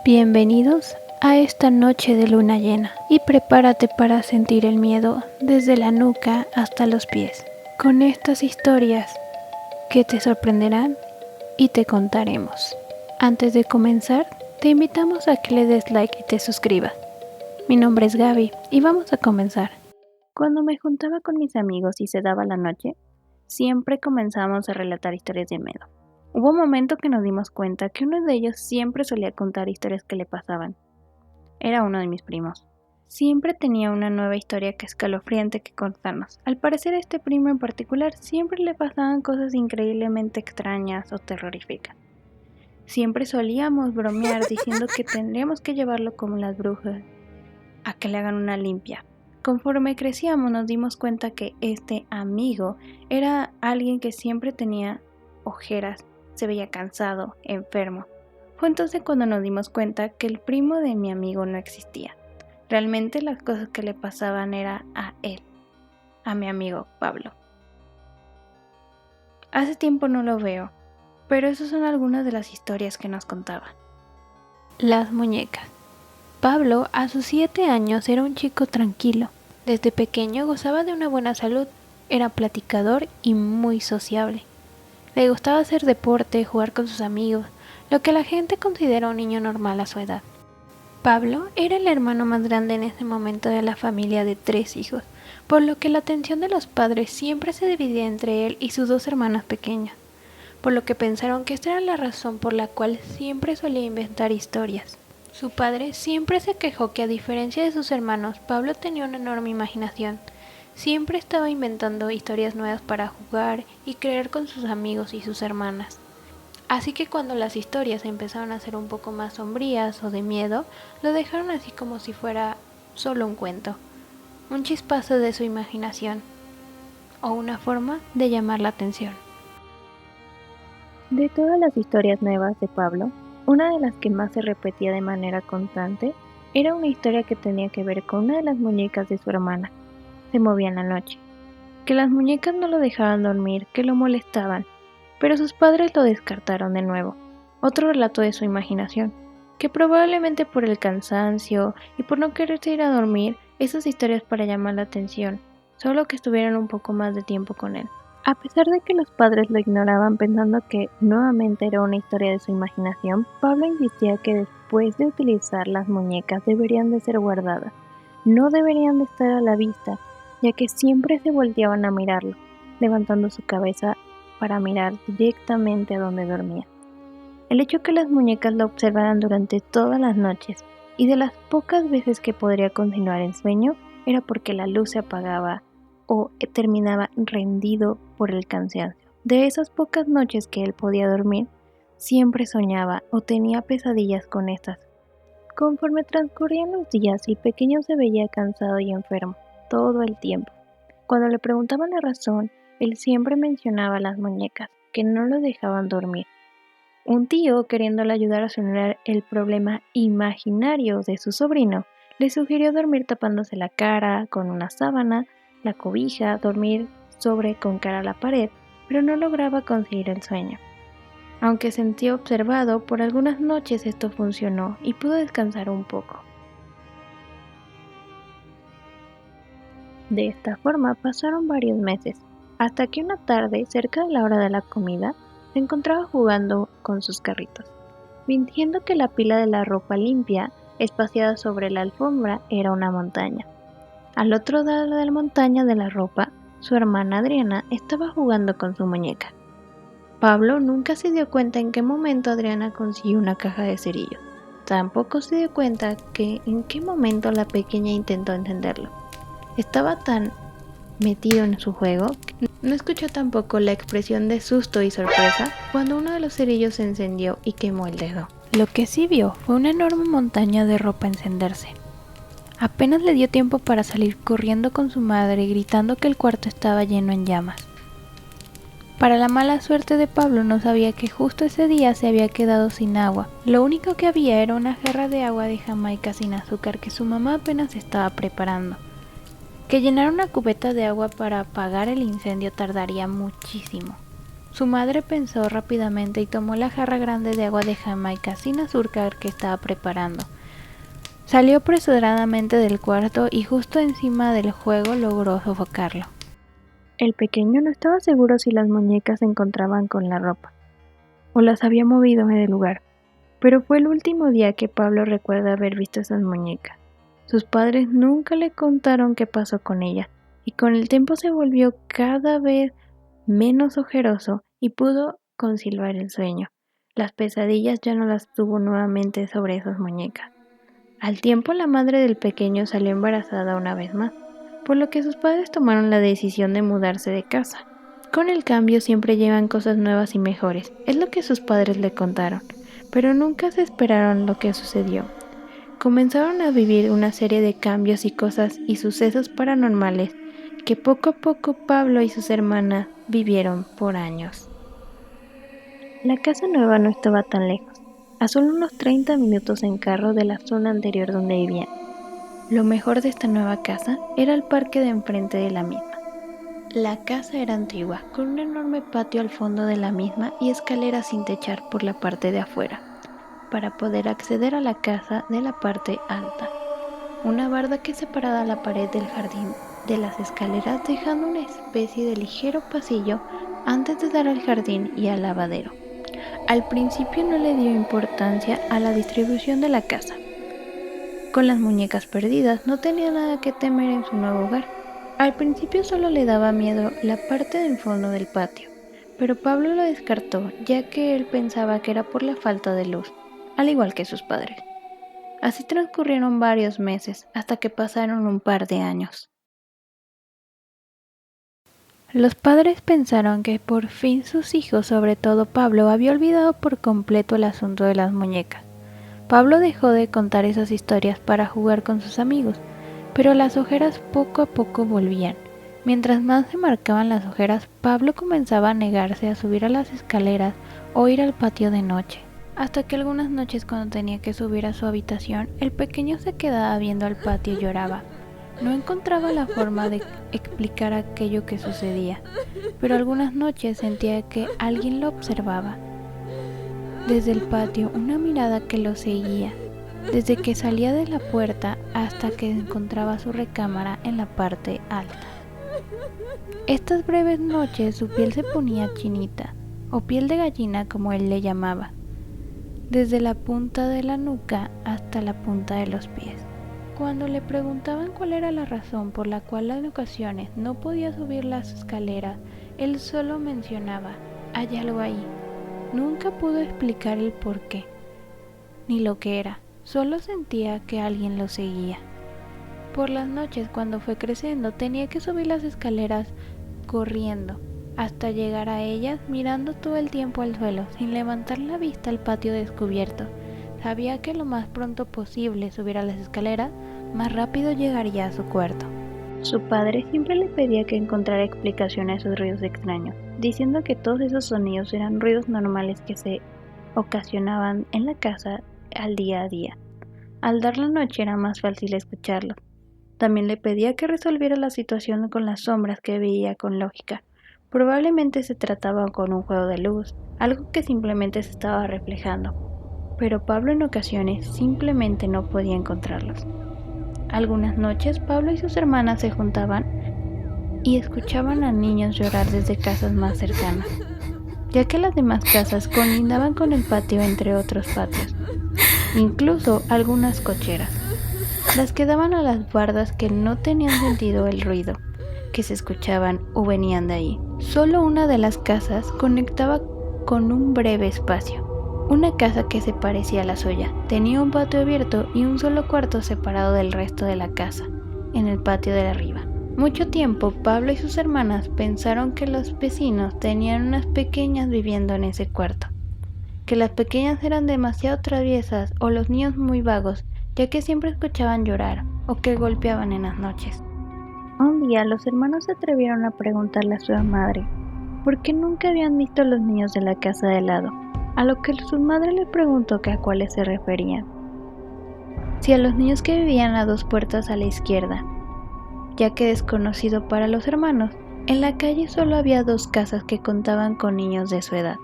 Bienvenidos a esta noche de luna llena y prepárate para sentir el miedo desde la nuca hasta los pies, con estas historias que te sorprenderán y te contaremos. Antes de comenzar, te invitamos a que le des like y te suscribas. Mi nombre es Gaby y vamos a comenzar. Cuando me juntaba con mis amigos y se daba la noche, siempre comenzábamos a relatar historias de miedo. Hubo un momento que nos dimos cuenta que uno de ellos siempre solía contar historias que le pasaban. Era uno de mis primos. Siempre tenía una nueva historia que escalofriante que contarnos. Al parecer a este primo en particular siempre le pasaban cosas increíblemente extrañas o terroríficas. Siempre solíamos bromear diciendo que tendríamos que llevarlo como las brujas, a que le hagan una limpia. Conforme crecíamos nos dimos cuenta que este amigo era alguien que siempre tenía ojeras, se veía cansado, enfermo. Fue entonces cuando nos dimos cuenta que el primo de mi amigo no existía. Realmente las cosas que le pasaban era a él, a mi amigo Pablo. Hace tiempo no lo veo, pero esas son algunas de las historias que nos contaba. Las muñecas. Pablo, a sus 7 años, era un chico tranquilo. Desde pequeño gozaba de una buena salud, era platicador y muy sociable. Le gustaba hacer deporte, jugar con sus amigos, lo que la gente considera un niño normal a su edad. Pablo era el hermano más grande en ese momento de la familia de 3 hijos, por lo que la atención de los padres siempre se dividía entre él y sus 2 hermanas pequeñas, por lo que pensaron que esta era la razón por la cual siempre solía inventar historias. Su padre siempre se quejó que a diferencia de sus hermanos, Pablo tenía una enorme imaginación. Siempre estaba inventando historias nuevas para jugar y creer con sus amigos y sus hermanas. Así que cuando las historias empezaron a ser un poco más sombrías o de miedo, lo dejaron así como si fuera solo un cuento, un chispazo de su imaginación, o una forma de llamar la atención. De todas las historias nuevas de Pablo, una de las que más se repetía de manera constante era una historia que tenía que ver con una de las muñecas de su hermana. Se movía en la noche, que las muñecas no lo dejaban dormir, que lo molestaban, pero sus padres lo descartaron de nuevo. Otro relato de su imaginación, que probablemente por el cansancio y por no quererse ir a dormir, esas historias para llamar la atención, solo que estuvieran un poco más de tiempo con él. A pesar de que los padres lo ignoraban pensando que nuevamente era una historia de su imaginación, Pablo insistía que después de utilizar las muñecas deberían de ser guardadas, no deberían de estar a la vista, ya que siempre se volteaban a mirarlo, levantando su cabeza para mirar directamente a donde dormía. El hecho que las muñecas lo observaran durante todas las noches y de las pocas veces que podría continuar en sueño era porque la luz se apagaba o terminaba rendido por el cansancio. De esas pocas noches que él podía dormir, siempre soñaba o tenía pesadillas con estas. Conforme transcurrían los días, el pequeño se veía cansado y enfermo todo el tiempo. Cuando le preguntaban la razón, él siempre mencionaba las muñecas, que no lo dejaban dormir. Un tío, queriéndole ayudar a solucionar el problema imaginario de su sobrino, le sugirió dormir tapándose la cara con una sábana, la cobija, dormir con cara a la pared, pero no lograba conseguir el sueño. Aunque sentía observado, por algunas noches esto funcionó y pudo descansar un poco. De esta forma pasaron varios meses, hasta que una tarde, cerca de la hora de la comida, se encontraba jugando con sus carritos, fingiendo que la pila de la ropa limpia, espaciada sobre la alfombra, era una montaña. Al otro lado de la montaña de la ropa, su hermana Adriana estaba jugando con su muñeca. Pablo nunca se dio cuenta en qué momento Adriana consiguió una caja de cerillos. Tampoco se dio cuenta en qué momento la pequeña intentó encenderlo. Estaba tan metido en su juego que no escuchó tampoco la expresión de susto y sorpresa cuando uno de los cerillos se encendió y quemó el dedo. Lo que sí vio fue una enorme montaña de ropa encenderse. Apenas le dio tiempo para salir corriendo con su madre gritando que el cuarto estaba lleno en llamas. Para la mala suerte de Pablo no sabía que justo ese día se había quedado sin agua. Lo único que había era una jarra de agua de Jamaica sin azúcar que su mamá apenas estaba preparando. Que llenar una cubeta de agua para apagar el incendio tardaría muchísimo. Su madre pensó rápidamente y tomó la jarra grande de agua de Jamaica sin azúcar que estaba preparando. Salió apresuradamente del cuarto y justo encima del juego logró sofocarlo. El pequeño no estaba seguro si las muñecas se encontraban con la ropa o las había movido del lugar, pero fue el último día que Pablo recuerda haber visto esas muñecas. Sus padres nunca le contaron qué pasó con ellas, y con el tiempo se volvió cada vez menos ojeroso y pudo conciliar el sueño. Las pesadillas ya no las tuvo nuevamente sobre esas muñecas. Al tiempo, la madre del pequeño salió embarazada una vez más, por lo que sus padres tomaron la decisión de mudarse de casa. Con el cambio siempre llevan cosas nuevas y mejores, es lo que sus padres le contaron, pero nunca se esperaron lo que sucedió. Comenzaron a vivir una serie de cambios y cosas y sucesos paranormales que poco a poco Pablo y sus hermanas vivieron por años. La casa nueva no estaba tan lejos, a solo unos 30 minutos en carro de la zona anterior donde vivían. Lo mejor de esta nueva casa era el parque de enfrente de la misma. La casa era antigua, con un enorme patio al fondo de la misma y escaleras sin techar por la parte de afuera, para poder acceder a la casa de la parte alta. Una barda que separaba la pared del jardín de las escaleras, dejando una especie de ligero pasillo antes de dar al jardín y al lavadero. Al principio no le dio importancia a la distribución de la casa. Con las muñecas perdidas no tenía nada que temer en su nuevo hogar. Al principio solo le daba miedo la parte del fondo del patio, pero Pablo lo descartó ya que él pensaba que era por la falta de luz, al igual que sus padres. Así transcurrieron varios meses hasta que pasaron un par de años. Los padres pensaron que por fin sus hijos, sobre todo Pablo, había olvidado por completo el asunto de las muñecas. Pablo dejó de contar esas historias para jugar con sus amigos, pero las ojeras poco a poco volvían. Mientras más se marcaban las ojeras, Pablo comenzaba a negarse a subir a las escaleras o ir al patio de noche. Hasta que algunas noches, cuando tenía que subir a su habitación, el pequeño se quedaba viendo al patio y lloraba. No encontraba la forma de explicar aquello que sucedía, pero algunas noches sentía que alguien lo observaba. Desde el patio, una mirada que lo seguía, desde que salía de la puerta hasta que encontraba su recámara en la parte alta. Estas breves noches su piel se ponía chinita, o piel de gallina como él le llamaba, desde la punta de la nuca hasta la punta de los pies. Cuando le preguntaban cuál era la razón por la cual en ocasiones no podía subir las escaleras, él solo mencionaba: hay algo ahí. Nunca pudo explicar el por qué, ni lo que era, solo sentía que alguien lo seguía. Por las noches, cuando fue creciendo, tenía que subir las escaleras corriendo, hasta llegar a ellas mirando todo el tiempo al suelo, sin levantar la vista al patio descubierto. Sabía que lo más pronto posible subiera las escaleras, más rápido llegaría a su cuarto. Su padre siempre le pedía que encontrara explicación a esos ruidos extraños, diciendo que todos esos sonidos eran ruidos normales que se ocasionaban en la casa al día a día. Al dar la noche era más fácil escucharlos. También le pedía que resolviera la situación con las sombras que veía con lógica. Probablemente se trataba con un juego de luz, algo que simplemente se estaba reflejando. Pero Pablo en ocasiones simplemente no podía encontrarlos. Algunas noches Pablo y sus hermanas se juntaban y escuchaban a niños llorar desde casas más cercanas, ya que las demás casas colindaban con el patio entre otros patios, incluso algunas cocheras, las que daban a las bardas que no tenían sentido el ruido que se escuchaban o venían de ahí. Solo una de las casas conectaba con un breve espacio. Una casa que se parecía a la suya, tenía un patio abierto y un solo cuarto separado del resto de la casa, en el patio de arriba. Mucho tiempo, Pablo y sus hermanas pensaron que los vecinos tenían unas pequeñas viviendo en ese cuarto, que las pequeñas eran demasiado traviesas o los niños muy vagos, ya que siempre escuchaban llorar o que golpeaban en las noches. Un día los hermanos se atrevieron a preguntarle a su madre por qué nunca habían visto a los niños de la casa de al lado, a lo que su madre le preguntó que a cuáles se referían. Si a los niños que vivían a 2 puertas a la izquierda, ya que desconocido para los hermanos, En la calle solo había 2 casas que contaban con niños de su edad.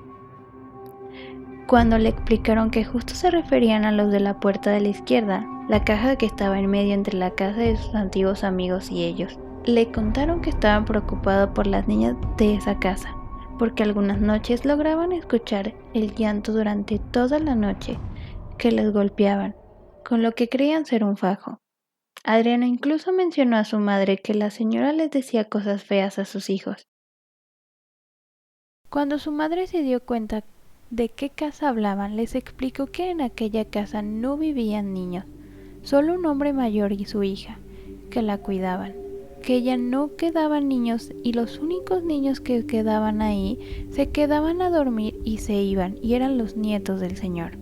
Cuando le explicaron que justo se referían a los de la puerta de la izquierda, la caja que estaba en medio entre la casa de sus antiguos amigos y ellos, le contaron que estaban preocupados por las niñas de esa casa, porque algunas noches lograban escuchar el llanto durante toda la noche, que les golpeaban, con lo que creían ser un fajo. Adriana incluso mencionó a su madre que la señora les decía cosas feas a sus hijos. Cuando su madre se dio cuenta de qué casa hablaban, les explicó que en aquella casa no vivían niños, solo un hombre mayor y su hija, que la cuidaban, que ya no quedaban niños y los únicos niños que quedaban ahí se quedaban a dormir y se iban, y eran los nietos del señor.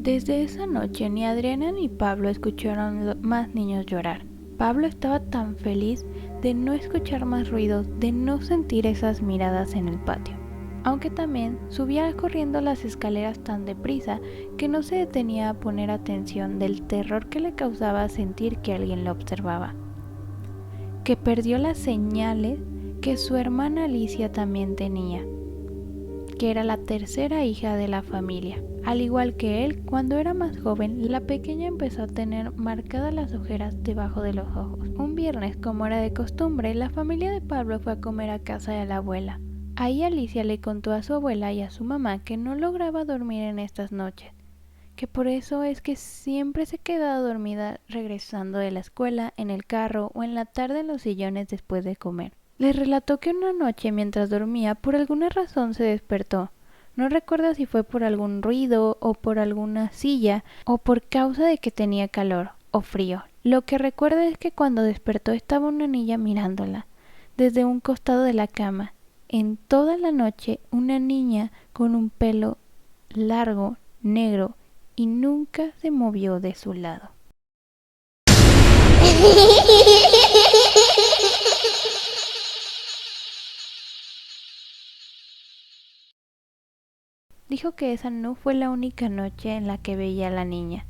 Desde esa noche ni Adriana ni Pablo escucharon más niños llorar. Pablo estaba tan feliz de no escuchar más ruidos, de no sentir esas miradas en el patio, aunque también subía corriendo las escaleras tan deprisa que no se detenía a poner atención del terror que le causaba sentir que alguien lo observaba, que perdió las señales que su hermana Alicia también tenía, que era la tercera hija de la familia. Al igual que él, cuando era más joven, la pequeña empezó a tener marcadas las ojeras debajo de los ojos. Un viernes, como era de costumbre, la familia de Pablo fue a comer a casa de la abuela. Ahí Alicia le contó a su abuela y a su mamá que no lograba dormir en estas noches, que por eso es que siempre se quedaba dormida regresando de la escuela, en el carro o en la tarde en los sillones después de comer. Les relató que una noche mientras dormía, por alguna razón se despertó. No recuerda si fue por algún ruido o por alguna silla o por causa de que tenía calor o frío. Lo que recuerda es que cuando despertó estaba una niña mirándola desde un costado de la cama. En toda la noche una niña con un pelo largo, negro, y nunca se movió de su lado. Dijo que esa no fue la única noche en la que veía a la niña,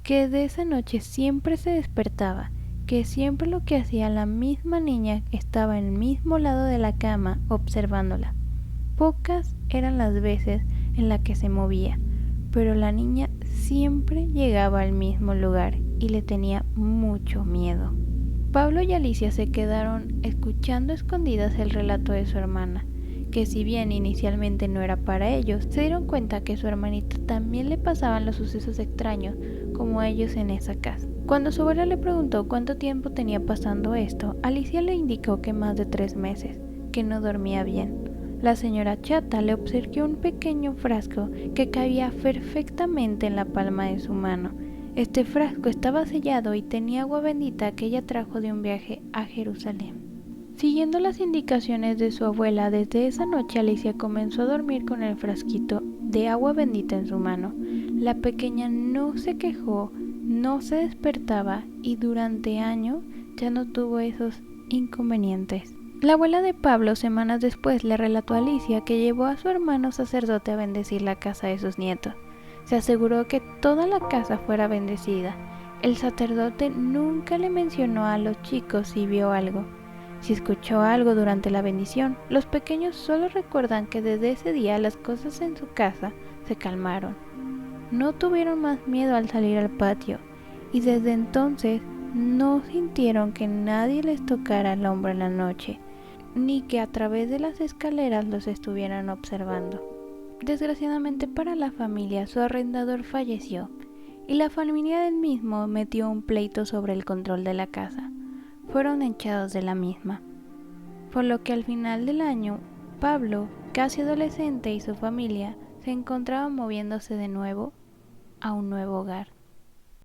que desde esa noche siempre se despertaba, que siempre lo que hacía la misma niña estaba en el mismo lado de la cama observándola. Pocas eran las veces en las que se movía, pero la niña siempre llegaba al mismo lugar y le tenía mucho miedo. Pablo y Alicia se quedaron escuchando escondidas el relato de su hermana, que si bien inicialmente no era para ellos, se dieron cuenta que a su hermanita también le pasaban los sucesos extraños como a ellos en esa casa. Cuando su abuela le preguntó cuánto tiempo tenía pasando esto, Alicia le indicó que más de 3 meses, que no dormía bien. La señora Chata le obsequió un pequeño frasco que cabía perfectamente en la palma de su mano. Este frasco estaba sellado y tenía agua bendita que ella trajo de un viaje a Jerusalén. Siguiendo las indicaciones de su abuela, desde esa noche Alicia comenzó a dormir con el frasquito de agua bendita en su mano. La pequeña no se quejó, no se despertaba y durante años ya no tuvo esos inconvenientes. La abuela de Pablo semanas después le relató a Alicia que llevó a su hermano sacerdote a bendecir la casa de sus nietos. Se aseguró que toda la casa fuera bendecida. El sacerdote nunca le mencionó a los chicos si vio algo, si escuchó algo durante la bendición. Los pequeños solo recuerdan que desde ese día las cosas en su casa se calmaron. No tuvieron más miedo al salir al patio y desde entonces no sintieron que nadie les tocara el hombro en la noche, ni que a través de las escaleras los estuvieran observando. Desgraciadamente para la familia, su arrendador falleció y la familia del mismo metió un pleito sobre el control de la casa. Fueron echados de la misma, por lo que al final del año, Pablo, casi adolescente, y su familia se encontraban moviéndose de nuevo a un nuevo hogar.